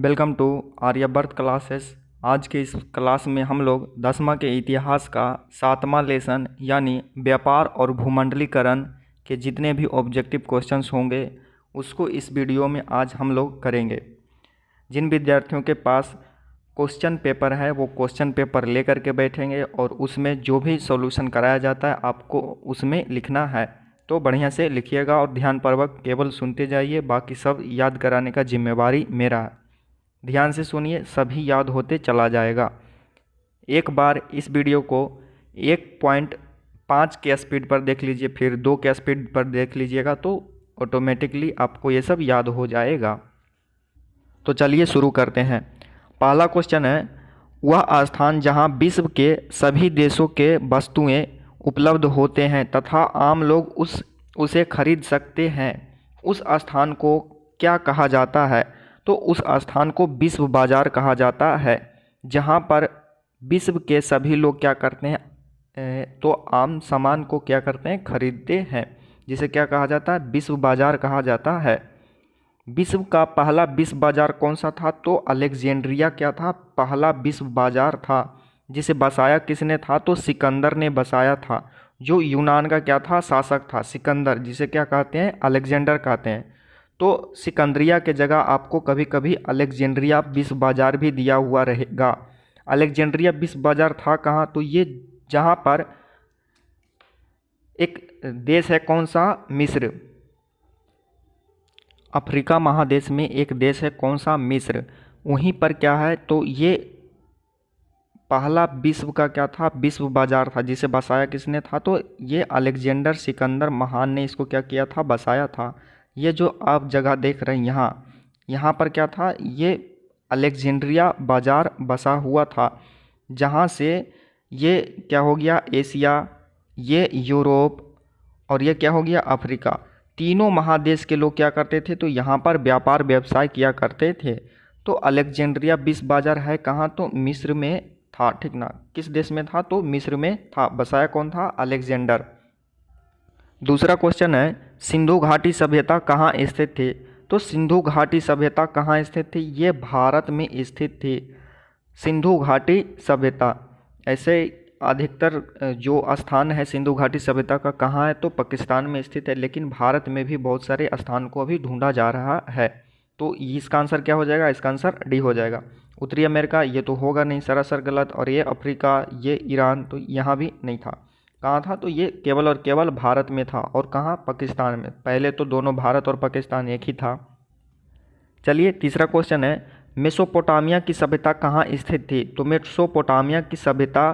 Welcome to Aryabhata classes. आज के इस क्लास में हम लोग 10वां के इतिहास का 7वां लेसन यानी व्यापार और भूमंडलीकरण के जितने भी ऑब्जेक्टिव क्वेश्चंस होंगे उसको इस वीडियो में आज हम लोग करेंगे। जिन विद्यार्थियों के पास क्वेश्चन पेपर है वो क्वेश्चन पेपर ले करके बैठेंगे और उसमें जो भी सॉल्यूशन कराया जाता है आपको उसमें लिखना है। तो बढ़िया से लिखिएगा और ध्यानपूर्वक केवल सुनते जाइए, बाकी सब याद कराने का जिम्मेवारी मेरा है। ध्यान से सुनिए, सभी याद होते चला जाएगा। एक बार इस वीडियो को 1.5 के स्पीड पर देख लीजिए, फिर 2 के स्पीड पर देख लीजिएगा तो ऑटोमेटिकली आपको ये सब याद हो जाएगा। तो चलिए शुरू करते हैं। पहला क्वेश्चन है, वह स्थान जहां विश्व के सभी देशों के वस्तुएं उपलब्ध होते हैं तथा आम लोग उसे खरीद सकते हैं, उस स्थान को क्या कहा जाता है? तो उस स्थान को विश्व बाजार कहा जाता है, जहां पर विश्व के सभी लोग क्या करते हैं तो आम सामान को क्या करते हैं, खरीदते हैं, जिसे क्या कहा जाता है, विश्व बाजार कहा जाता है। विश्व का पहला विश्व बाजार कौन सा था? तो अलेक्जेंड्रिया क्या था, पहला विश्व बाजार था। जिसे बसाया किसने था? तो सिकंदर ने बसाया था, जो यूनान का क्या था, शासक था सिकंदर, जिसे क्या कहते हैं, अलेक्जेंडर कहते हैं। तो सिकंदरिया के जगह आपको कभी कभी अलेक्जेंड्रिया विश्व बाजार भी दिया हुआ रहेगा। अलेक्जेंड्रिया विश्व बाजार था कहाँ? तो ये जहाँ पर एक देश है, कौन सा, मिस्र। अफ्रीका महादेश में एक देश है, कौन सा, मिस्र। वहीं पर क्या है, तो ये पहला विश्व का क्या था, विश्व बाजार था, जिसे बसाया किसने था? तो ये अलेक्जेंडर सिकंदर महान ने इसको क्या किया था, बसाया था। ये जो आप जगह देख रहे हैं यहाँ पर क्या था, ये अलेक्जेंड्रिया बाजार बसा हुआ था, जहाँ से ये क्या हो गया, एशिया, ये यूरोप और ये क्या हो गया, अफ्रीका, तीनों महादेश के लोग क्या करते थे, तो यहाँ पर व्यापार व्यवसाय किया करते थे। तो अलेक्जेंड्रिया विश्व बाजार है कहाँ? तो मिस्र में था, ठीक ना। किस देश में था? तो मिस्र में था। बसाया कौन था? अलेक्जेंडर। दूसरा क्वेश्चन है, सिंधु घाटी सभ्यता कहाँ स्थित थी? तो सिंधु घाटी सभ्यता कहाँ स्थित थी? ये भारत में स्थित थी, सिंधु घाटी सभ्यता। ऐसे अधिकतर जो स्थान है सिंधु घाटी सभ्यता का कहाँ है, तो पाकिस्तान में स्थित है, लेकिन भारत में भी बहुत सारे स्थान को अभी ढूंढा जा रहा है। तो इसका आंसर क्या हो जाएगा? इसका आंसर डी हो जाएगा। उत्तरी अमेरिका ये तो होगा नहीं, सरासर गलत। और ये अफ्रीका, ये ईरान, तो यहाँ भी नहीं था। कहाँ था? तो ये केवल और केवल भारत में था। और कहाँ? पाकिस्तान में। पहले तो दोनों भारत और पाकिस्तान एक ही था। चलिए तीसरा क्वेश्चन है, मेसोपोटामिया की सभ्यता कहाँ स्थित थी? तो मेसोपोटामिया की सभ्यता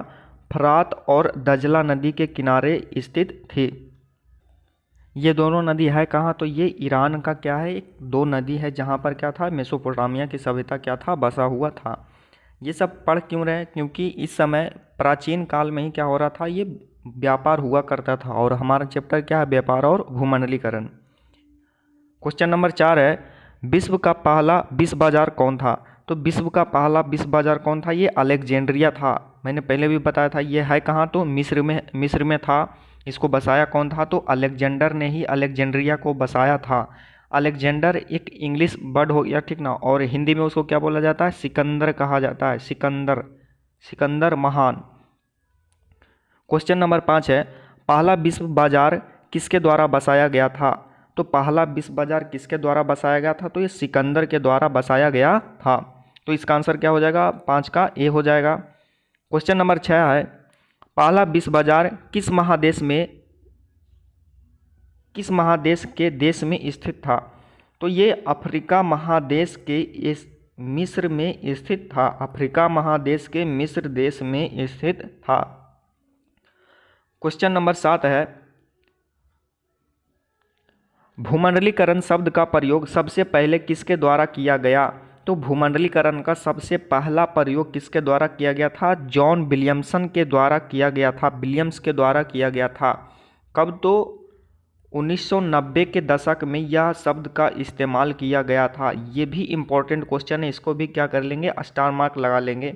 फरात और दजला नदी के किनारे स्थित थी। ये दोनों नदी है कहाँ? तो ये ईरान का क्या है, एक दो नदी है जहाँ पर क्या था, मेसोपोटामिया की सभ्यता क्या था, बसा हुआ था। ये सब पढ़ क्यों रहे? क्योंकि इस समय प्राचीन काल में ही क्या हो रहा था, ये व्यापार हुआ करता था, और हमारा चैप्टर क्या है, व्यापार और भूमंडलीकरण। क्वेश्चन नंबर 4 है, विश्व का पहला विश्व बाजार कौन था? तो विश्व का पहला विश्व बाजार कौन था? ये अलेक्जेंड्रिया था। मैंने पहले भी बताया था, ये है कहाँ, तो मिस्र में था। इसको बसाया कौन था? तो अलेक्जेंडर ने ही अलेक्जेंड्रिया को बसाया था। अलेक्जेंडर एक इंग्लिश वर्ड हो गया, ठीक ना, और हिंदी में उसको क्या बोला जाता है, सिकंदर कहा जाता है, सिकंदर, सिकंदर महान। क्वेश्चन नंबर 5 है, पहला विश्व बाजार किसके द्वारा बसाया गया था? तो पहला विश्व बाजार किसके द्वारा बसाया गया था? तो ये सिकंदर के द्वारा बसाया गया था। तो इसका आंसर क्या हो जाएगा, 5 का ए हो जाएगा। क्वेश्चन नंबर 6 है, पहला विश्व बाजार किस महादेश के देश में स्थित था? तो ये अफ्रीका महादेश के इस मिस्र में स्थित था, अफ्रीका महादेश के मिस्र देश में स्थित था। क्वेश्चन नंबर 7 है, भूमंडलीकरण शब्द का प्रयोग सबसे पहले किसके द्वारा किया गया? तो भूमंडलीकरण का सबसे पहला प्रयोग किसके द्वारा किया गया था? जॉन विलियमसन के द्वारा किया गया था, विलियम्स के द्वारा किया गया था। कब? तो 1990 के दशक में यह शब्द का इस्तेमाल किया गया था। ये भी इम्पोर्टेंट क्वेश्चन है, इसको भी क्या कर लेंगे, स्टार मार्क लगा लेंगे,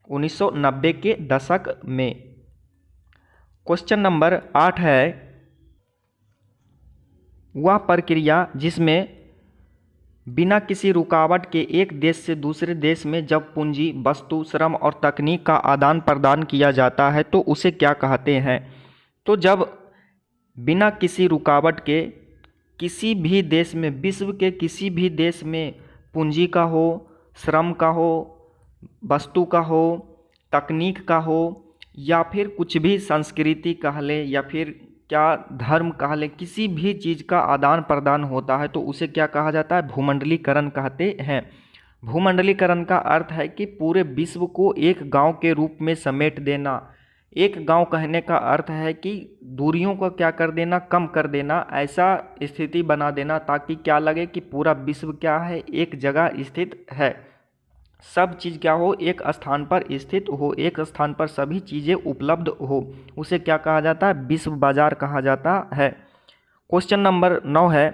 1990 के दशक में। क्वेश्चन नंबर 8 है, वह प्रक्रिया जिसमें बिना किसी रुकावट के एक देश से दूसरे देश में जब पूंजी, वस्तु, श्रम और तकनीक का आदान प्रदान किया जाता है तो उसे क्या कहते हैं? तो जब बिना किसी रुकावट के किसी भी देश में, विश्व के किसी भी देश में पूंजी का हो, श्रम का हो, वस्तु का हो, तकनीक का हो, या फिर कुछ भी संस्कृति कह ले या फिर क्या धर्म कह ले, किसी भी चीज़ का आदान प्रदान होता है तो उसे क्या कहा जाता है? भूमंडलीकरण कहते हैं। भूमंडलीकरण का अर्थ है कि पूरे विश्व को एक गांव के रूप में समेट देना। एक गांव कहने का अर्थ है कि दूरियों को क्या कर देना? कम कर देना, ऐसा स्थिति बना देना ताकि क्या लगे कि पूरा विश्व क्या है? एक जगह स्थित है, सब चीज़ क्या हो? एक स्थान पर स्थित हो, एक स्थान पर सभी चीज़ें उपलब्ध हो, उसे क्या कहा जाता है? विश्व बाजार कहा जाता है। क्वेश्चन नंबर 9 है,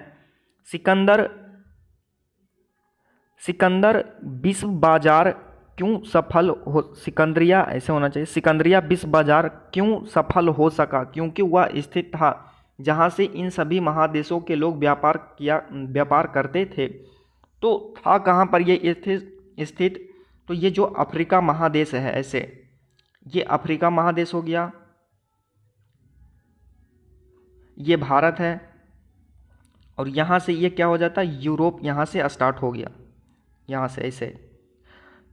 सिकंदर विश्व बाजार क्यों सफल हो? सिकंदरिया ऐसे होना चाहिए, सिकंदरिया विश्व बाजार क्यों सफल हो सका? क्योंकि वह स्थित था जहाँ से इन सभी महादेशों के लोग व्यापार करते थे। तो था कहाँ पर ये स्थित? तो ये जो अफ्रीका महादेश है, ऐसे ये अफ्रीका महादेश हो गया, ये भारत है, और यहाँ से ये क्या हो जाता है? यूरोप यहाँ से स्टार्ट हो गया, यहाँ से ऐसे।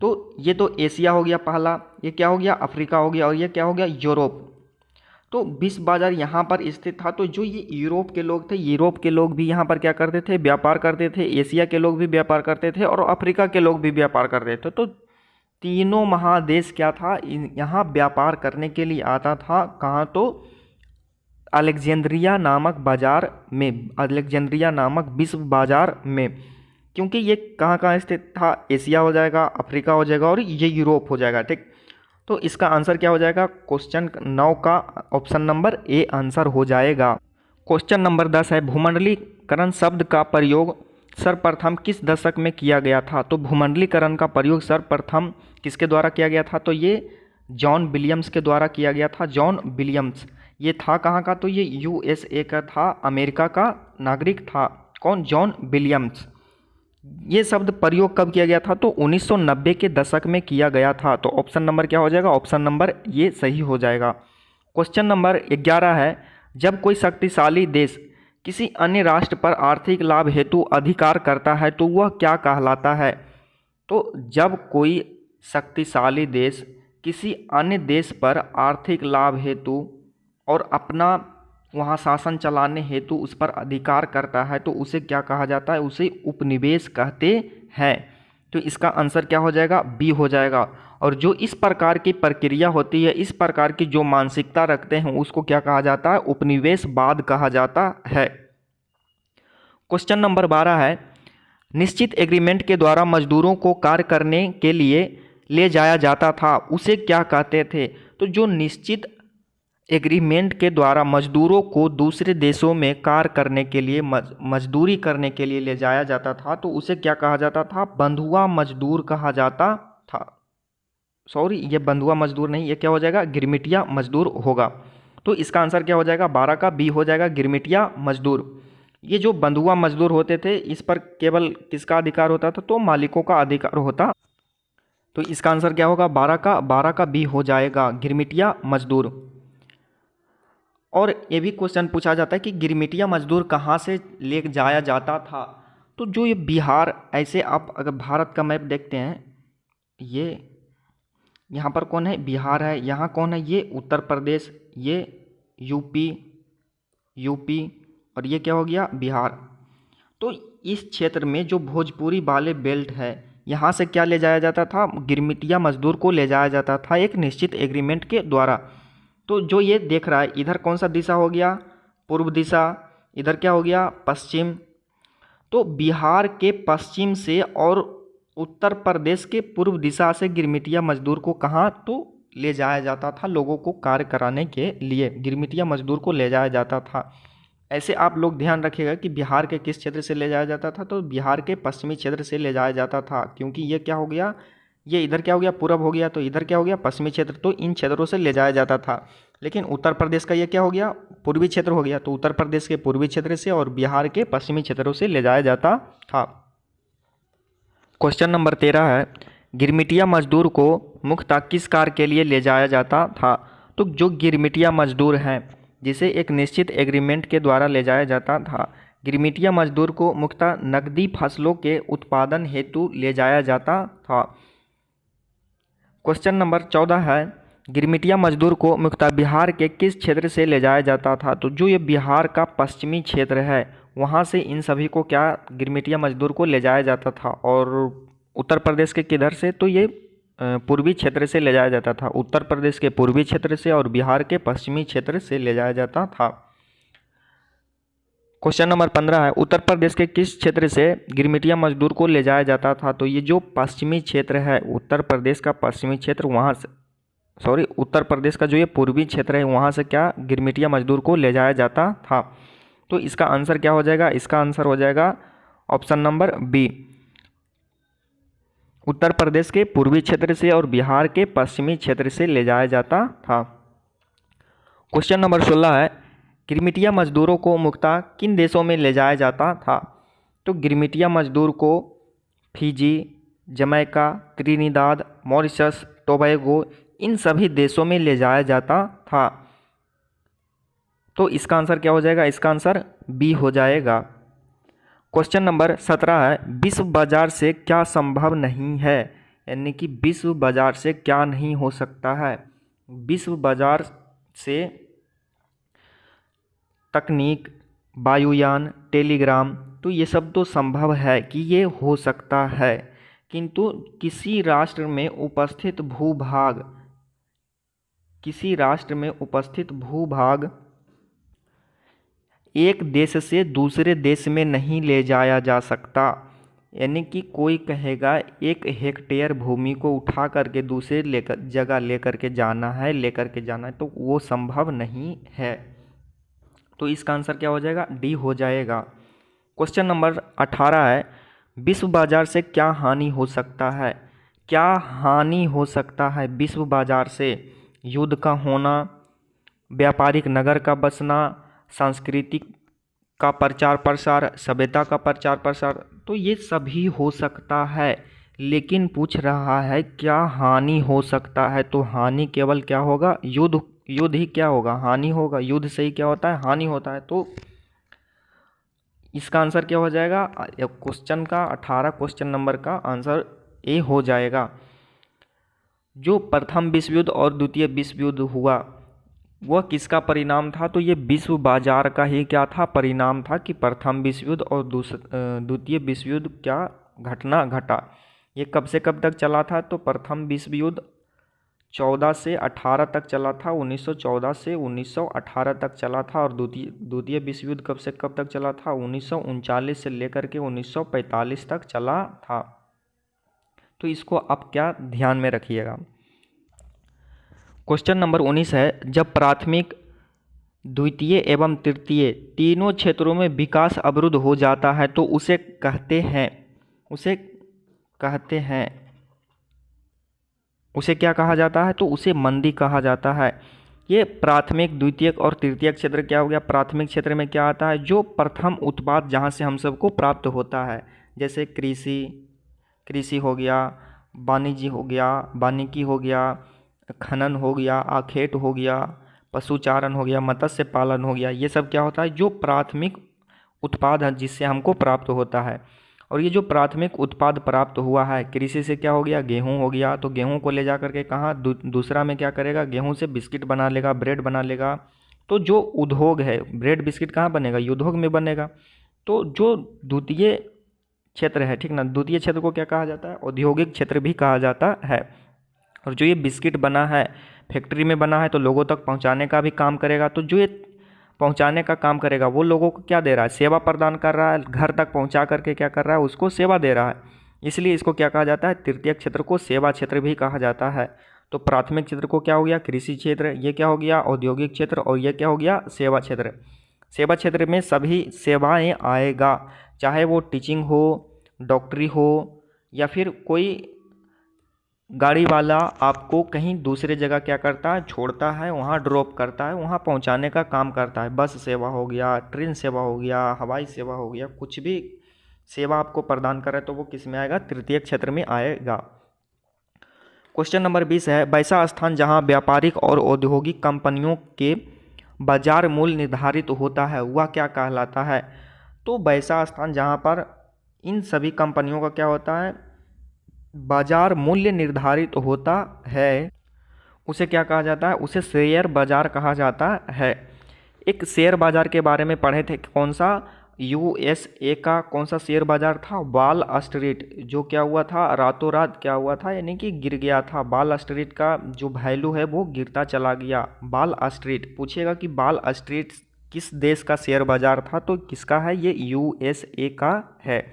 तो ये तो एशिया हो गया पहला, ये क्या हो गया? अफ्रीका हो गया, और ये क्या हो गया? यूरोप। तो विश्व बाजार यहाँ पर स्थित था। तो जो ये यूरोप के लोग थे, यूरोप के लोग भी यहाँ पर क्या करते थे? व्यापार करते थे। एशिया के लोग भी व्यापार करते थे और अफ्रीका के लोग भी व्यापार करते थे। तो तीनों महादेश क्या था? यहाँ व्यापार करने के लिए आता था। कहाँ? तो अलेक्जेंड्रिया नामक बाजार में, अलेक्जेंड्रिया नामक विश्व बाजार में। क्योंकि ये कहाँ कहाँ स्थित था? एशिया हो जाएगा, अफ्रीका हो जाएगा और ये यूरोप हो जाएगा। ठीक, तो इसका आंसर क्या हो जाएगा? क्वेश्चन 9 का ऑप्शन नंबर ए आंसर हो जाएगा। क्वेश्चन नंबर 10 है, भूमंडलीकरण शब्द का प्रयोग सर्वप्रथम किस दशक में किया गया था? तो भूमंडलीकरण का प्रयोग सर्वप्रथम किसके द्वारा किया गया था? तो ये जॉन विलियम्स के द्वारा किया गया था। जॉन विलियम्स, ये था कहाँ का? तो ये यूएसए का था, अमेरिका का नागरिक था। कौन? John Williams. ये शब्द प्रयोग कब किया गया था? तो 1990 के दशक में किया गया था। तो ऑप्शन नंबर क्या हो जाएगा? ऑप्शन नंबर ये सही हो जाएगा। क्वेश्चन नंबर 11 है, जब कोई शक्तिशाली देश किसी अन्य राष्ट्र पर आर्थिक लाभ हेतु अधिकार करता है तो वह क्या कहलाता है? तो जब कोई शक्तिशाली देश किसी अन्य देश पर आर्थिक लाभ हेतु और अपना वहाँ शासन चलाने हेतु उस पर अधिकार करता है तो उसे क्या कहा जाता है? उसे उपनिवेश कहते हैं। तो इसका आंसर क्या हो जाएगा? बी हो जाएगा। और जो इस प्रकार की प्रक्रिया होती है, इस प्रकार की जो मानसिकता रखते हैं उसको क्या कहा जाता है? उपनिवेशवाद कहा जाता है। क्वेश्चन नंबर 12 है, निश्चित एग्रीमेंट के द्वारा मजदूरों को कार्य करने के लिए ले जाया जाता था, उसे क्या कहते थे? तो जो निश्चित एग्रीमेंट के द्वारा मजदूरों को दूसरे देशों में कार्य करने के लिए, मजदूरी करने के लिए ले जाया जाता था तो उसे क्या कहा जाता था? बंधुआ मजदूर कहा जाता था। सॉरी, ये बंधुआ मजदूर नहीं, ये क्या हो जाएगा? गिरमिटिया मजदूर होगा। तो इसका आंसर क्या हो जाएगा? 12 का बी हो जाएगा, गिरमिटिया मजदूर। ये जो बंधुआ मजदूर होते थे इस पर केवल किसका अधिकार होता था? तो मालिकों का अधिकार होता। तो इसका आंसर क्या होगा? 12 का बी हो जाएगा, गिरमिटिया मजदूर। और ये भी क्वेश्चन पूछा जाता है कि गिरमिटिया मजदूर कहाँ से ले जाया जाता था? तो जो ये बिहार, ऐसे आप अगर भारत का मैप देखते हैं, ये यहाँ पर कौन है? बिहार है। यहाँ कौन है? ये उत्तर प्रदेश, ये यूपी और ये क्या हो गया? बिहार। तो इस क्षेत्र में जो भोजपुरी वाले बेल्ट है, यहाँ से क्या ले जाया जाता था? गिरमिटिया मजदूर को ले जाया जाता था एक निश्चित एग्रीमेंट के द्वारा। तो जो ये देख रहा है, इधर कौन सा दिशा हो गया? पूर्व दिशा। इधर क्या हो गया? पश्चिम। तो बिहार के पश्चिम से और उत्तर प्रदेश के पूर्व दिशा से गिरमिटिया मजदूर को कहाँ तो ले जाया जाता था? लोगों को कार्य कराने के लिए गिरमिटिया मजदूर को ले जाया जाता था। ऐसे आप लोग ध्यान रखिएगा कि बिहार के किस क्षेत्र से ले जाया जाता था? तो बिहार के पश्चिमी क्षेत्र से ले जाया जाता था, क्योंकि ये क्या हो गया? ये इधर क्या हो गया? पूरब हो गया, तो इधर क्या हो गया? पश्चिमी क्षेत्र। तो इन क्षेत्रों से ले जाया जाता था। लेकिन उत्तर प्रदेश का ये क्या हो गया? पूर्वी क्षेत्र हो गया। तो उत्तर प्रदेश के पूर्वी क्षेत्र से और बिहार के पश्चिमी क्षेत्रों से ले जाया जाता था। क्वेश्चन नंबर 13 है, गिरमिटिया मजदूर को मुख्यतः किस कार्य के लिए ले जाया जाता था? तो जो गिरमिटिया मजदूर हैं जिसे एक निश्चित एग्रीमेंट के द्वारा ले जाया जाता था, गिरमिटिया मजदूर को मुख्यतः नकदी फसलों के उत्पादन हेतु ले जाया जाता था। क्वेश्चन नंबर 14 है, गिरमिटिया मजदूर को मुख्यतः बिहार के किस क्षेत्र से ले जाया जाता था? तो जो ये बिहार का पश्चिमी क्षेत्र है वहाँ से इन सभी को क्या गिरमिटिया मजदूर को ले जाया जाता था। और उत्तर प्रदेश के किधर से? तो ये पूर्वी क्षेत्र से ले जाया जाता था। उत्तर प्रदेश के पूर्वी क्षेत्र से और बिहार के पश्चिमी क्षेत्र से ले जाया जाता था। क्वेश्चन नंबर 15 है, उत्तर प्रदेश के किस क्षेत्र से गिरमिटिया मजदूर को ले जाया जाता था? तो ये जो पश्चिमी क्षेत्र है, उत्तर प्रदेश का पश्चिमी क्षेत्र, वहाँ से उत्तर प्रदेश का जो ये पूर्वी क्षेत्र है वहाँ से क्या गिरमिटिया मजदूर को ले जाया जाता था। तो इसका आंसर क्या हो जाएगा? इसका आंसर हो जाएगा option number B, Uttar Pradesh के पूर्वी क्षेत्र से और बिहार के पश्चिमी क्षेत्र से ले जाया जाता था। क्वेश्चन नंबर 16 है, गिरमिटिया मजदूरों को मुख्यतः किन देशों में ले जाया जाता था? तो गिरमिटिया मजदूर को Fiji, Jamaica, Trinidad, Mauritius, Tobago, इन सभी देशों में ले जाया जाता था। तो इसका आंसर क्या हो जाएगा? इसका आंसर बी हो जाएगा। क्वेश्चन नंबर 17 है, विश्व बाजार से क्या संभव नहीं है? यानी कि विश्व बाजार से क्या नहीं हो सकता है? विश्व बाजार से तकनीक, वायुयान, टेलीग्राम, तो ये सब तो संभव है कि ये हो सकता है, किंतु किसी राष्ट्र में उपस्थित भूभाग एक देश से दूसरे देश में नहीं ले जाया जा सकता। यानी कि कोई कहेगा 1 हेक्टेयर भूमि को उठा करके दूसरे जगह लेकर के जाना है, तो वो संभव नहीं है। तो इसका आंसर क्या हो जाएगा? डी हो जाएगा। क्वेश्चन नंबर 18 है, विश्व बाजार से क्या हानि हो सकता है? क्या हानि हो सकता है विश्व बाजार से? युद्ध का होना, व्यापारिक नगर का बसना, सांस्कृतिक का प्रचार प्रसार, सभ्यता का प्रचार प्रसार, तो ये सभी हो सकता है, लेकिन पूछ रहा है क्या हानि हो सकता है। तो हानि केवल क्या होगा? युद्ध ही क्या होगा? हानि होगा। युद्ध से ही क्या होता है? हानि होता है। तो इसका आंसर क्या हो जाएगा? क्वेश्चन का 18 क्वेश्चन नंबर का आंसर ए हो जाएगा। जो प्रथम विश्व युद्ध और द्वितीय विश्व युद्ध हुआ वह किसका परिणाम था? तो ये विश्व बाजार का ही क्या था? परिणाम था कि प्रथम विश्व युद्ध और द्वितीय विश्व युद्ध क्या घटना घटा। ये कब से कब तक चला था? तो प्रथम विश्व युद्ध 14 से 18 तक चला था, 1914 से 1918 तक चला था। और द्वितीय विश्व युद्ध कब से कब तक चला था? 1939 से लेकर के 1945 तक चला था। तो इसको आप क्या ध्यान में रखिएगा। क्वेश्चन नंबर 19 है, जब प्राथमिक, द्वितीय एवं तृतीय तीनों क्षेत्रों में विकास अवरुद्ध हो जाता है तो उसे क्या कहा जाता है? तो उसे मंदी कहा जाता है। ये प्राथमिक, द्वितीयक और तृतीयक क्षेत्र क्या हो गया? प्राथमिक क्षेत्र में क्या आता है? जो प्रथम उत्पाद जहाँ से हम सबको प्राप्त होता है, जैसे कृषि हो गया, वाणिज्य हो गया, वानिकी हो गया, खनन हो गया, आखेट हो गया, पशुचारण हो गया, मत्स्य पालन हो गया। ये सब क्या होता है? जो प्राथमिक उत्पाद है जिससे हमको प्राप्त होता है। और ये जो प्राथमिक उत्पाद प्राप्त हुआ है, कृषि से क्या हो गया? गेहूं हो गया। तो गेहूं को ले जा करके कहाँ दूसरा में क्या करेगा? गेहूं से बिस्किट बना लेगा, ब्रेड बना लेगा। तो जो उद्योग है, ब्रेड बिस्किट कहाँ बनेगा? उद्योग में बनेगा। तो जो द्वितीय क्षेत्र है, ठीक ना, द्वितीय क्षेत्र को क्या कहा जाता है? औद्योगिक क्षेत्र भी कहा जाता है। और जो ये बिस्किट बना है फैक्ट्री में बना है तो लोगों तक पहुंचाने का भी काम करेगा। तो जो ये पहुंचाने का काम करेगा वो लोगों को क्या दे रहा है? सेवा प्रदान कर रहा है। घर तक पहुंचा करके क्या कर रहा है? उसको सेवा दे रहा है। इसलिए इसको क्या कहा जाता है? तृतीय क्षेत्र को सेवा क्षेत्र भी कहा जाता है। तो प्राथमिक क्षेत्र को क्या हो गया? कृषि क्षेत्र। ये क्या हो गया? औद्योगिक क्षेत्र। और ये क्या हो गया? सेवा क्षेत्र। सेवा क्षेत्र में सभी सेवाएं आएगा, चाहे वो टीचिंग हो, डॉक्टरी हो, या फिर कोई गाड़ी वाला आपको कहीं दूसरे जगह क्या करता है? छोड़ता है, वहाँ ड्रॉप करता है, वहाँ पहुँचाने का काम करता है। बस सेवा हो गया, ट्रेन सेवा हो गया, हवाई सेवा हो गया, कुछ भी सेवा आपको प्रदान करे तो वो किस में आएगा, तृतीय क्षेत्र में आएगा। क्वेश्चन नंबर 20 है, वैसा स्थान जहां व्यापारिक और औद्योगिक कंपनियों के बाजार मूल्य निर्धारित होता है वह क्या कहलाता है। तो वैसा स्थान जहां पर इन सभी कंपनियों का क्या होता है, बाजार मूल्य निर्धारित होता है, उसे क्या कहा जाता है, उसे शेयर बाजार कहा जाता है। एक शेयर बाजार के बारे में पढ़े थे, कौन सा, यूएसए का कौन सा शेयर बाजार था, वॉल स्ट्रीट, जो क्या हुआ था, रातों रात क्या हुआ था, यानी कि गिर गया था। वॉल स्ट्रीट का जो वैल्यू है वो गिरता चला गया। वॉल स्ट्रीट पूछेगा कि वॉल स्ट्रीट किस देश का शेयर बाजार था, तो किसका है, ये यूएसए का है,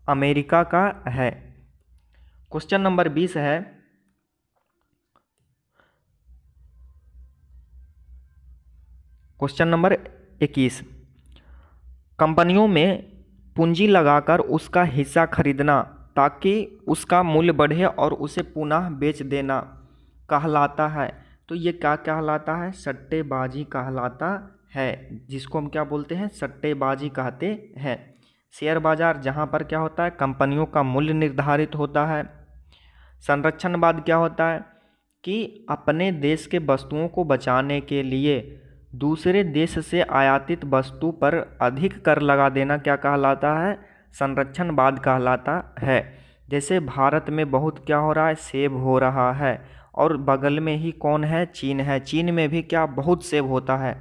अमेरिका का है। क्वेश्चन नंबर 20 है, क्वेश्चन नंबर 21, कंपनियों में पूंजी लगाकर उसका हिस्सा खरीदना ताकि उसका मूल्य बढ़े और उसे पुनः बेच देना कहलाता है। तो ये क्या कहलाता है, सट्टेबाजी कहलाता है, जिसको हम क्या बोलते हैं, सट्टेबाजी कहते हैं। शेयर बाजार जहाँ पर क्या होता है, कंपनियों का मूल्य निर्धारित होता है। संरक्षणवाद क्या होता है कि अपने देश के वस्तुओं को बचाने के लिए दूसरे देश से आयातित वस्तु पर अधिक कर लगा देना क्या कहलाता है, संरक्षणवाद कहलाता है। जैसे भारत में बहुत क्या हो रहा है, सेब हो रहा है, और बगल में ही कौन है, चीन है, चीन में भी क्या बहुत सेब होता है।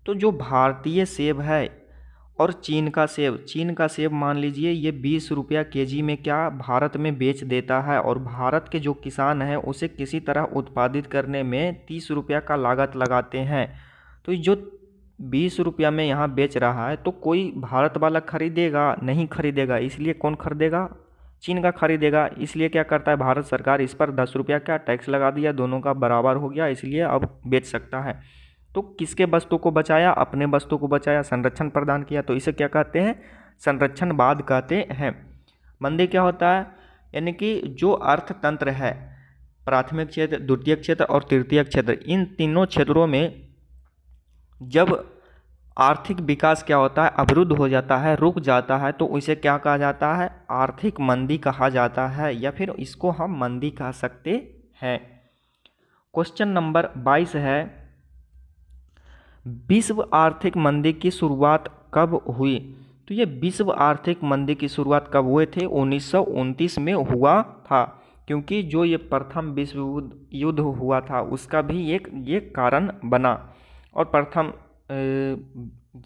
तो जो भारतीय सेब है और चीन का सेब मान लीजिए ये 20 रुपया केजी में क्या भारत में बेच देता है, और भारत के जो किसान हैं उसे किसी तरह उत्पादित करने में 30 रुपया का लागत लगाते हैं। तो जो 20 रुपया में यहाँ बेच रहा है तो कोई भारत वाला खरीदेगा नहीं, खरीदेगा, इसलिए कौन खरीदेगा, चीन का खरीदेगा। इसलिए क्या करता है भारत सरकार, इस पर 10 रुपया का टैक्स लगा दिया, दोनों का बराबर हो गया, इसलिए अब बेच सकता है। तो किसके वस्तु को बचाया, अपने वस्तु को बचाया, संरक्षण प्रदान किया, तो इसे क्या कहते हैं, संरक्षणवाद कहते हैं। मंदी क्या होता है, यानी कि जो अर्थतंत्र है, प्राथमिक क्षेत्र, द्वितीयक क्षेत्र और तृतीयक क्षेत्र, इन तीनों क्षेत्रों में जब आर्थिक विकास क्या होता है, अवरुद्ध हो जाता है, रुक जाता है, तो इसे क्या कहा जाता है, आर्थिक मंदी कहा जाता है, या फिर इसको हम मंदी कह सकते हैं। क्वेश्चन नंबर 22 है, विश्व आर्थिक मंदी की शुरुआत कब हुई। तो ये विश्व आर्थिक मंदी की शुरुआत कब हुए थे, 1929 में हुआ था, क्योंकि जो ये प्रथम विश्व युद्ध हुआ था उसका भी ये कारण बना। और प्रथम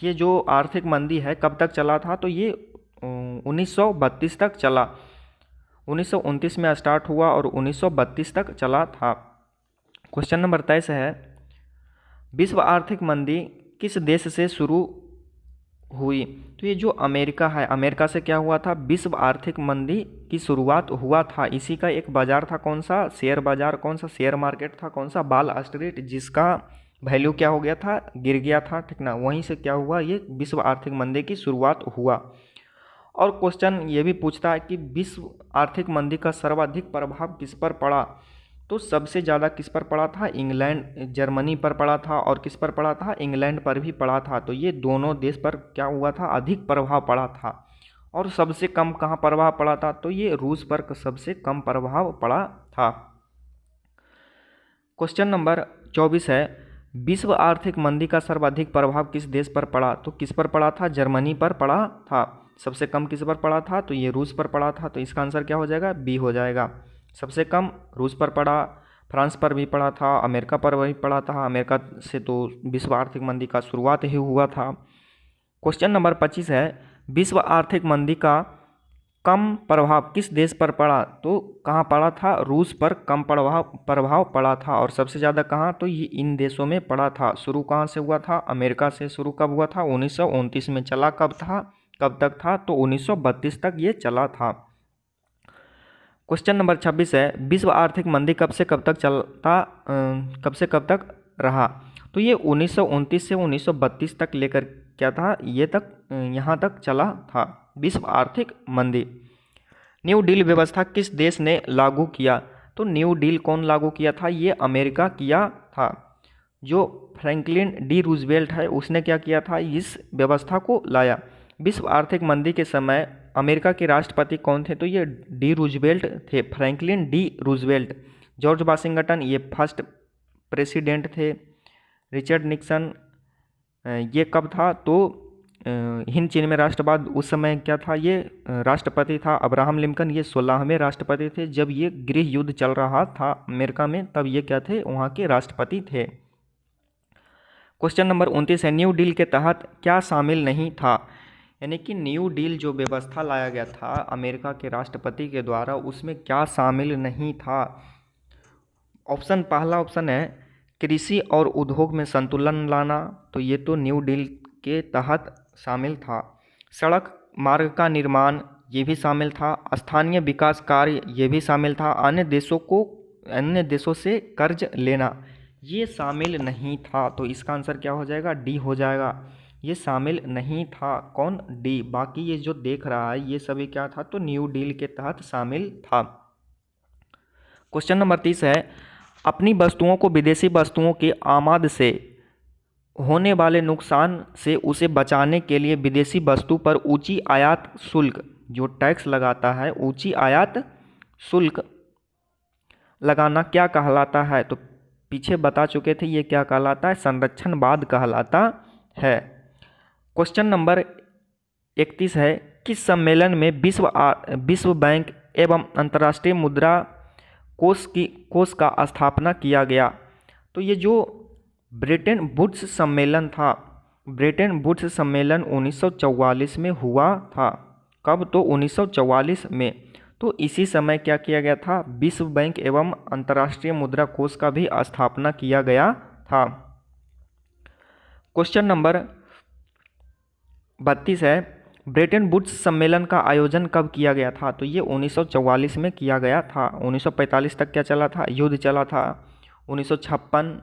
ये जो आर्थिक मंदी है कब तक चला था, तो ये 1932 तक चला, 1929 में स्टार्ट हुआ और 1932 तक चला था। क्वेश्चन नंबर 23 है, विश्व आर्थिक मंदी किस देश से शुरू हुई। तो ये जो अमेरिका है, अमेरिका से क्या हुआ था, विश्व आर्थिक मंदी की शुरुआत हुआ था। इसी का एक बाजार था, कौन सा, शेयर बाजार, कौन सा शेयर मार्केट था, कौन सा, वॉल स्ट्रीट, जिसका वैल्यू क्या हो गया था, गिर गया था, ठीक ना, वहीं से क्या हुआ, ये विश्व आर्थिक मंदी की शुरुआत हुआ। और क्वेश्चन ये भी पूछता है कि विश्व आर्थिक मंदी का सर्वाधिक प्रभाव किस पर पड़ा। तो सबसे ज़्यादा किस पर पड़ा था, इंग्लैंड, जर्मनी पर पड़ा था, और किस पर पड़ा था, इंग्लैंड पर भी पड़ा था। तो ये दोनों देश पर क्या हुआ था, अधिक प्रभाव पड़ा था। और सबसे कम कहाँ प्रभाव पड़ा था, तो ये रूस पर सबसे कम प्रभाव पड़ा था। क्वेश्चन नंबर 24 है, विश्व आर्थिक मंदी का सर्वाधिक प्रभाव किस देश पर पड़ा। तो किस पर पड़ा था, जर्मनी पर पड़ा था। सबसे कम किस पर पड़ा था, तो ये रूस पर पड़ा था। तो इसका आंसर क्या हो जाएगा, बी हो जाएगा। सबसे कम रूस पर पड़ा, फ्रांस पर भी पड़ा था, अमेरिका पर भी पड़ा था। अमेरिका से तो विश्व आर्थिक मंदी का शुरुआत ही हुआ था। क्वेश्चन नंबर 25 है, विश्व आर्थिक मंदी का कम प्रभाव किस देश पर पड़ा। तो कहाँ पड़ा था, रूस पर कम प्रभाव पड़ा था। और सबसे ज़्यादा कहाँ, तो ये इन देशों में पड़ा था। शुरू कहाँ से हुआ था, अमेरिका से शुरू कब हुआ था, 1929 में। चला कब था, कब तक था, तो 1932 तक ये चला था। क्वेश्चन नंबर 26 है, विश्व आर्थिक मंदी कब से कब तक चलता, कब से कब तक रहा। तो ये 1929 से 1932 तक लेकर क्या था, ये तक यहाँ तक चला था विश्व आर्थिक मंदी। न्यू डील व्यवस्था किस देश ने लागू किया। तो न्यू डील कौन लागू किया था, ये अमेरिका किया था। जो फ्रैंकलिन डी रूजवेल्ट है उसने क्या किया था, इस व्यवस्था को लाया। विश्व आर्थिक मंदी के समय अमेरिका के राष्ट्रपति कौन थे? तो ये डी रूजवेल्ट थे, Franklin D Roosevelt. George Washington ये फर्स्ट प्रेसिडेंट थे। रिचर्ड निक्सन ये कब था? तो हिंद चीन में राष्ट्रवाद उस समय क्या था? ये राष्ट्रपति था। अब्राहम लिंकन ये 16वें राष्ट्रपति थे। जब ये गृह युद्ध चल रहा था अमेरिका में, तब ये क्या थे? वहाँ के राष्ट्रपति थे। क्वेश्चन नंबर 29 है, न्यू डील के तहत क्या शामिल नहीं था? यानी कि न्यू डील जो व्यवस्था लाया गया था अमेरिका के राष्ट्रपति के द्वारा, उसमें क्या शामिल नहीं था? ऑप्शन पहला ऑप्शन है कृषि और उद्योग में संतुलन लाना, तो ये तो न्यू डील के तहत शामिल था। सड़क मार्ग का निर्माण ये भी शामिल था। स्थानीय विकास कार्य ये भी शामिल था। अन्य देशों से कर्ज लेना ये शामिल नहीं था। तो इसका आंसर क्या हो जाएगा? डी हो जाएगा। ये शामिल नहीं था। कौन? डी। बाकी ये जो देख रहा है ये सभी क्या था? तो न्यू डील के तहत शामिल था। क्वेश्चन नंबर 30 है, अपनी वस्तुओं को विदेशी वस्तुओं के आमाद से होने वाले नुकसान से उसे बचाने के लिए विदेशी वस्तु पर ऊंची आयात शुल्क जो टैक्स लगाता है, ऊंची आयात शुल्क लगाना क्या कहलाता है? तो पीछे बता चुके थे ये क्या कहलाता है? संरक्षणवाद कहलाता है। क्वेश्चन नंबर 31 है, किस सम्मेलन में विश्व बैंक एवं अंतर्राष्ट्रीय मुद्रा कोष का स्थापना किया गया? तो ये जो ब्रेटन वुड्स सम्मेलन था, ब्रेटन वुड्स सम्मेलन 1944 में हुआ था। कब? तो 1944 में। तो इसी समय क्या किया गया था? विश्व बैंक एवं अंतर्राष्ट्रीय मुद्रा कोष का भी स्थापना किया गया था। क्वेश्चन नंबर 32 है, ब्रेटन वुड्स सम्मेलन का आयोजन कब किया गया था? तो ये 1944 में किया गया था। 1945 तक क्या चला था? युद्ध चला था। 1956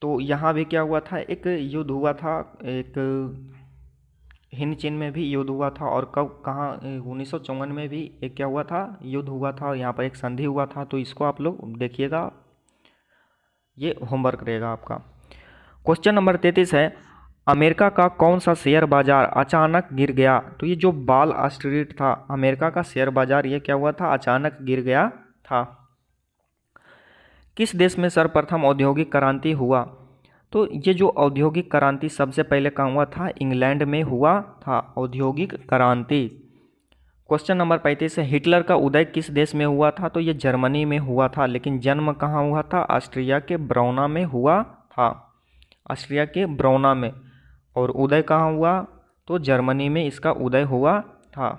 तो यहाँ भी क्या हुआ था? एक युद्ध हुआ था, एक हिंद चीन में भी युद्ध हुआ था। और कब कहाँ? 1954 में भी एक क्या हुआ था? युद्ध हुआ था। यहाँ पर एक संधि हुआ था। तो इसको आप लोग देखिएगा, ये होमवर्क रहेगा आपका। क्वेश्चन नंबर 33 है, अमेरिका का कौन सा शेयर बाजार अचानक गिर गया? तो ये जो वॉल स्ट्रीट था, अमेरिका का शेयर बाजार, ये क्या हुआ था? अचानक गिर गया था। किस देश में सर्वप्रथम औद्योगिक क्रांति हुआ? तो ये जो औद्योगिक क्रांति सबसे पहले कहाँ हुआ था? इंग्लैंड में हुआ था औद्योगिक क्रांति। क्वेश्चन नंबर 35 है, हिटलर का उदय किस देश में हुआ था? तो ये जर्मनी में हुआ था। लेकिन जन्म कहाँ हुआ था? ऑस्ट्रिया के ब्रौना में हुआ था। ऑस्ट्रिया के ब्रौना में। और उदय कहाँ हुआ? तो जर्मनी में इसका उदय हुआ था।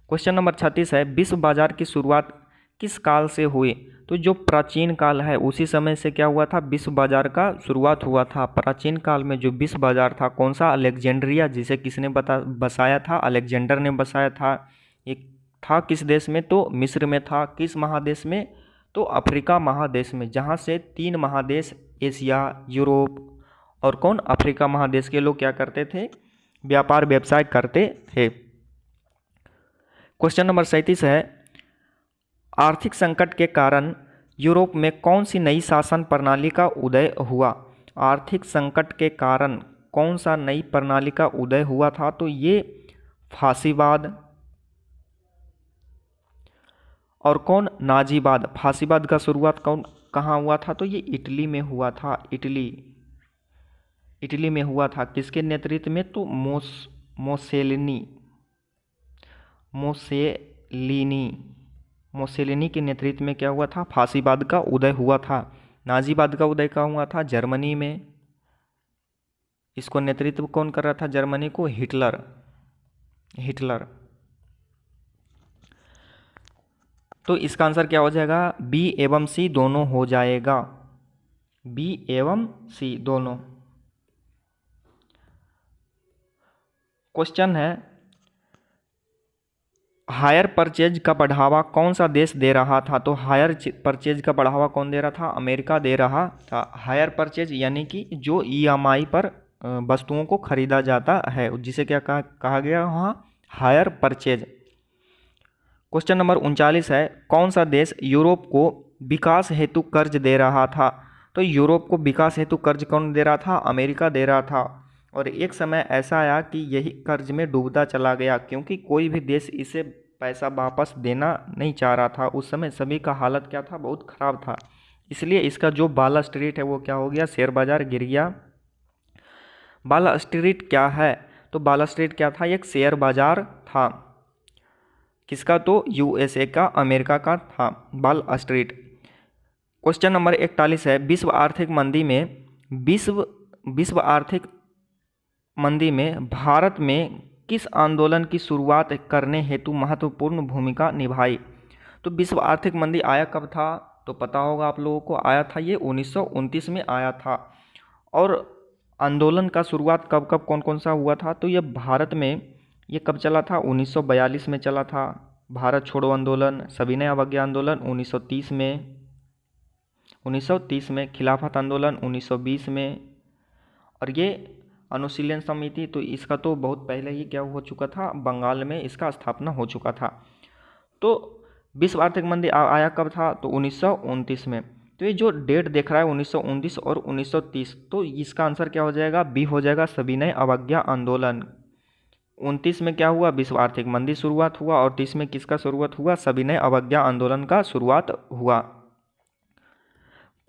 क्वेश्चन नंबर 36 है, विश्व बाजार की शुरुआत किस काल से हुई? तो जो प्राचीन काल है उसी समय से क्या हुआ था? विश्व बाजार का शुरुआत हुआ था। प्राचीन काल में जो विश्व बाजार था कौन सा? अलेक्जेंड्रिया, जिसे किसने बसाया था? अलेक्जेंडर ने बसाया था। एक था किस देश में? तो मिस्र में था। किस महादेश में? तो अफ्रीका महादेश में, जहाँ से 3 महादेश एशिया, यूरोप और कौन? अफ्रीका महादेश के लोग क्या करते थे? व्यापार व्यवसाय करते थे। क्वेश्चन नंबर 37 है, आर्थिक संकट के कारण यूरोप में कौन सी नई शासन प्रणाली का उदय हुआ? आर्थिक संकट के कारण कौन सा नई प्रणाली का उदय हुआ था? तो ये फासीवाद और कौन? नाजीवाद। फासीवाद का शुरुआत कहाँ हुआ था? तो ये इटली में हुआ था। इटली में हुआ था। किसके नेतृत्व में? तो मोसेलिनी के नेतृत्व में क्या हुआ था? फासीवाद का उदय हुआ था। नाजीवाद का उदय कहाँ हुआ था? जर्मनी में। इसको नेतृत्व कौन कर रहा था जर्मनी को? हिटलर। तो इसका आंसर क्या हो जाएगा? बी एवं सी दोनों हो जाएगा। बी एवं सी दोनों। क्वेश्चन है, हायर परचेज का बढ़ावा कौन सा देश दे रहा था? तो हायर परचेज का बढ़ावा कौन दे रहा था? अमेरिका दे रहा था। हायर परचेज यानी कि जो EMI पर वस्तुओं को खरीदा जाता है, जिसे क्या कहा गया वहाँ? Hire purchase. क्वेश्चन नंबर 39 है, कौन सा देश यूरोप को विकास हेतु कर्ज दे रहा था? तो यूरोप को विकास हेतु कर्ज कौन दे रहा था? अमेरिका दे रहा था। और एक समय ऐसा आया कि यही कर्ज में डूबता चला गया, क्योंकि कोई भी देश इसे पैसा वापस देना नहीं चाह रहा था। उस समय सभी का हालत क्या था, बहुत ख़राब था। इसलिए इसका जो वाल स्ट्रीट है वो क्या हो गया, शेयर बाज़ार गिर गया। वाल स्ट्रीट क्या है, तो वाल स्ट्रीट क्या था, एक शेयर बाज़ार था। किसका, तो यूएसए का, अमेरिका का था वाल स्ट्रीट। क्वेश्चन नंबर 41 है, विश्व आर्थिक मंदी में भारत में किस आंदोलन की शुरुआत करने हेतु महत्वपूर्ण भूमिका निभाई। तो विश्व आर्थिक मंदी आया कब था, तो पता होगा आप लोगों को, आया था ये 1929 में आया था। और आंदोलन का शुरुआत कब कब कौन कौन सा हुआ था, तो ये भारत में ये कब चला था, 1942 में चला था भारत छोड़ो आंदोलन। सविनय अवज्ञा आंदोलन 1930 में खिलाफत आंदोलन 1920 में। और ये अनुशीलन समिति, तो इसका तो बहुत पहले ही क्या हो चुका था, बंगाल में इसका स्थापना हो चुका था। तो विश्व आर्थिक मंदी आया कब था, तो 1929 में। तो ये जो डेट देख रहा है 1929 और 1930, तो इसका आंसर क्या हो जाएगा, बी हो जाएगा, सविनय अवज्ञा आंदोलन। 29 में क्या हुआ, विश्व आर्थिक मंदी शुरुआत हुआ, और 30 में किसका शुरुआत हुआ, सविनय अवज्ञा आंदोलन का शुरुआत हुआ।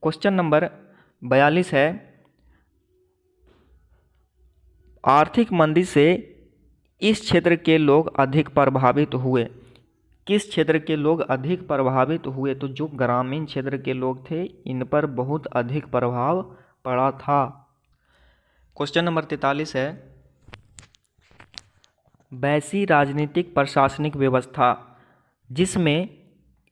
क्वेश्चन नंबर 42 है, आर्थिक मंदी से इस क्षेत्र के लोग अधिक प्रभावित हुए। किस क्षेत्र के लोग अधिक प्रभावित हुए, तो जो ग्रामीण क्षेत्र के लोग थे इन पर बहुत अधिक प्रभाव पड़ा था। क्वेश्चन नंबर 43 है, वैसी राजनीतिक प्रशासनिक व्यवस्था जिसमें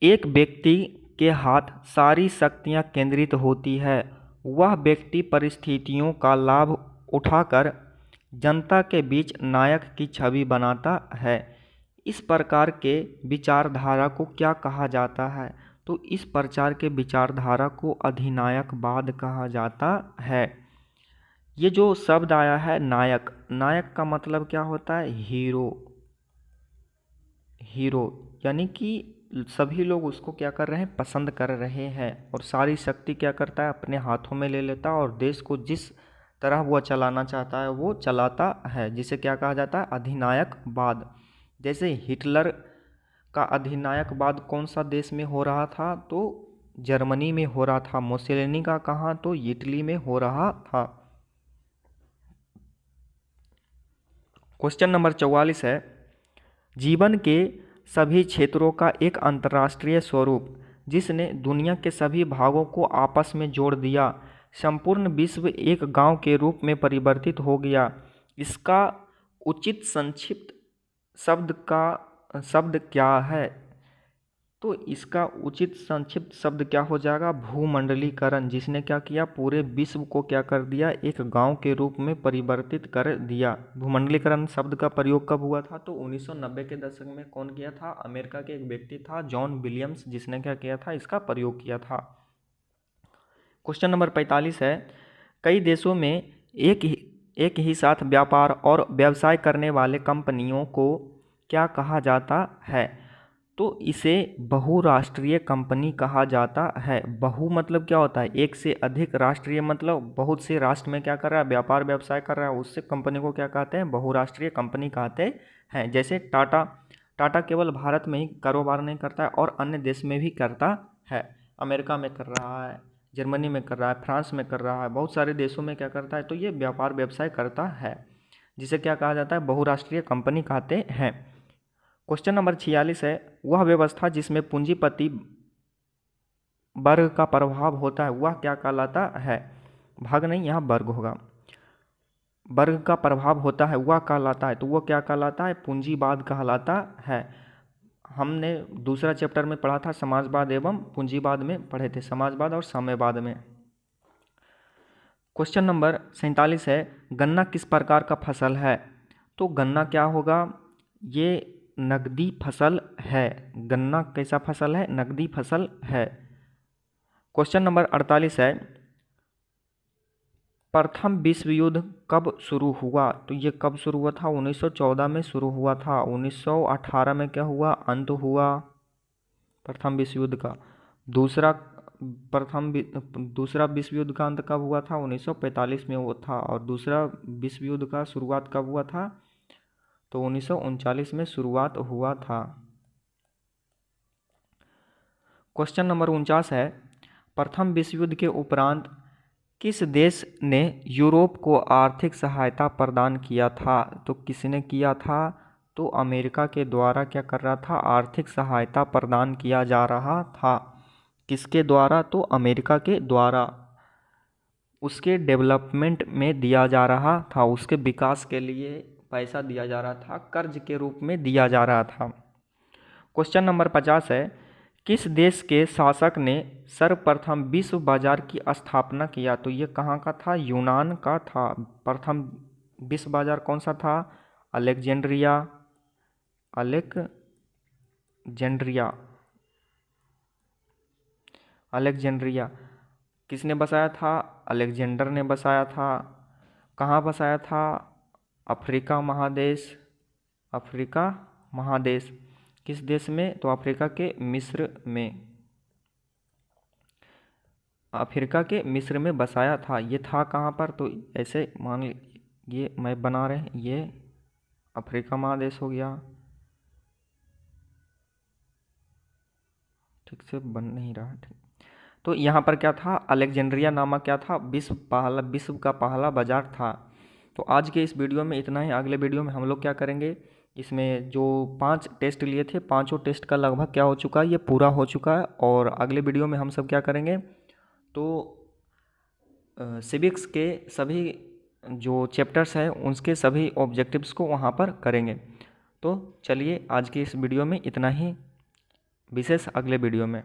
एक व्यक्ति के हाथ सारी शक्तियां केंद्रित होती है, वह व्यक्ति परिस्थितियों का लाभ उठाकर जनता के बीच नायक की छवि बनाता है। इस प्रकार के विचारधारा को क्या कहा जाता है, तो इस प्रकार के विचारधारा को अधिनायकवाद कहा जाता है। ये जो शब्द आया है नायक, नायक का मतलब क्या होता है, हीरो। हीरो यानी कि सभी लोग उसको क्या कर रहे हैं, पसंद कर रहे हैं। और सारी शक्ति क्या करता है, अपने हाथों में ले लेता है, और देश को जिस तरह वो चलाना चाहता है वो चलाता है, जिसे क्या कहा जाता है, अधिनायकवाद। जैसे हिटलर का अधिनायकवाद कौन सा देश में हो रहा था, तो जर्मनी में हो रहा था। मुसोलिनी का कहाँ, तो इटली में हो रहा था। क्वेश्चन नंबर 44 है, जीवन के सभी क्षेत्रों का एक अंतर्राष्ट्रीय स्वरूप जिसने दुनिया के सभी भागों को आपस में जोड़ दिया, संपूर्ण विश्व एक गांव के रूप में परिवर्तित हो गया। इसका उचित संक्षिप्त शब्द क्या है, तो इसका उचित संक्षिप्त शब्द क्या हो जाएगा, भूमंडलीकरण। जिसने क्या किया, पूरे विश्व को क्या कर दिया, एक गांव के रूप में परिवर्तित कर दिया। भूमंडलीकरण शब्द का प्रयोग कब हुआ था, तो 1990 के दशक में कौन किया था, अमेरिका के एक व्यक्ति था जॉन विलियम्स, जिसने क्या किया था, इसका प्रयोग किया था। क्वेश्चन नंबर 45 है, कई देशों में एक ही साथ व्यापार और व्यवसाय करने वाले कंपनियों को क्या कहा जाता है, तो इसे बहुराष्ट्रीय कंपनी कहा जाता है। बहु मतलब क्या होता है, एक से अधिक, राष्ट्रीय मतलब बहुत से राष्ट्र में क्या कर रहा है, व्यापार व्यवसाय कर रहा है, उससे कंपनी को क्या कहते हैं, बहुराष्ट्रीय कंपनी कहते हैं। जैसे टाटा केवल भारत में ही कारोबार नहीं करता है और अन्य देश में भी करता है। अमेरिका में कर रहा है, जर्मनी में कर रहा है, फ्रांस में कर रहा है, बहुत सारे देशों में क्या करता है, तो ये व्यापार व्यवसाय करता है, जिसे क्या कहा जाता है, बहुराष्ट्रीय कंपनी कहते हैं। क्वेश्चन नंबर 46 है, वह व्यवस्था जिसमें पूंजीपति वर्ग का प्रभाव होता है वह क्या कहलाता है, भाग नहीं, यहाँ वर्ग होगा, वर्ग का प्रभाव होता है वह कहलाता है, तो वह क्या कहलाता है, पूंजीवाद कहलाता है। हमने दूसरा चैप्टर में पढ़ा था समाजवाद एवं पूंजीवाद में पढ़े थे, समाजवाद और साम्यवाद में। क्वेश्चन नंबर 47 है, गन्ना किस प्रकार का फसल है, तो गन्ना क्या होगा, ये नकदी फसल है। गन्ना कैसा फसल है, नकदी फसल है। क्वेश्चन नंबर 48 है, प्रथम विश्व युद्ध कब शुरू हुआ, तो ये कब शुरू हुआ था, 1914 में शुरू हुआ था। 1918 में क्या हुआ, अंत हुआ प्रथम विश्व युद्ध का। दूसरा दूसरा विश्व युद्ध का अंत कब हुआ था? 1945 में वो था। और दूसरा विश्व युद्ध का शुरुआत कब हुआ था? तो 1939 में शुरुआत हुआ था। क्वेश्चन नंबर 49 है, प्रथम विश्व युद्ध के उपरांत किस देश ने यूरोप को आर्थिक सहायता प्रदान किया था? तो किसने किया था? तो अमेरिका के द्वारा क्या कर रहा था? आर्थिक सहायता प्रदान किया जा रहा था। किसके द्वारा? तो अमेरिका के द्वारा। उसके डेवलपमेंट में दिया जा रहा था, उसके विकास के लिए पैसा दिया जा रहा था, कर्ज के रूप में दिया जा रहा था। क्वेश्चन नंबर 50 है, किस देश के शासक ने सर्वप्रथम विश्व बाजार की स्थापना किया? तो ये कहाँ का था? यूनान का था। प्रथम विश्व बाजार कौन सा था? अलेक्जेंड्रिया। अलेक्जेंड्रिया किसने बसाया था? अलेक्जेंडर ने बसाया था। कहाँ बसाया था? अफ्रीका महादेश। किस देश में? तो अफ्रीका के मिस्र में बसाया था। ये था कहाँ पर? तो ऐसे मान ये मैप बना रहे हैं, ये अफ्रीका महादेश हो गया। ठीक से बन नहीं रहा। ठीक, तो यहाँ पर क्या था? अलेक्जेंड्रिया नामक क्या था? विश्व का पहला बाजार था। तो आज के इस वीडियो में इतना ही। अगले वीडियो में हम लोग क्या करेंगे, इसमें जो 5 टेस्ट लिए थे, पाँचों टेस्ट का लगभग क्या हो चुका है? ये पूरा हो चुका है। और अगले वीडियो में हम सब क्या करेंगे, तो सिविक्स के सभी जो चैप्टर्स हैं उनके सभी ऑब्जेक्टिव्स को वहाँ पर करेंगे। तो चलिए आज की इस वीडियो में इतना ही, विशेष अगले वीडियो में।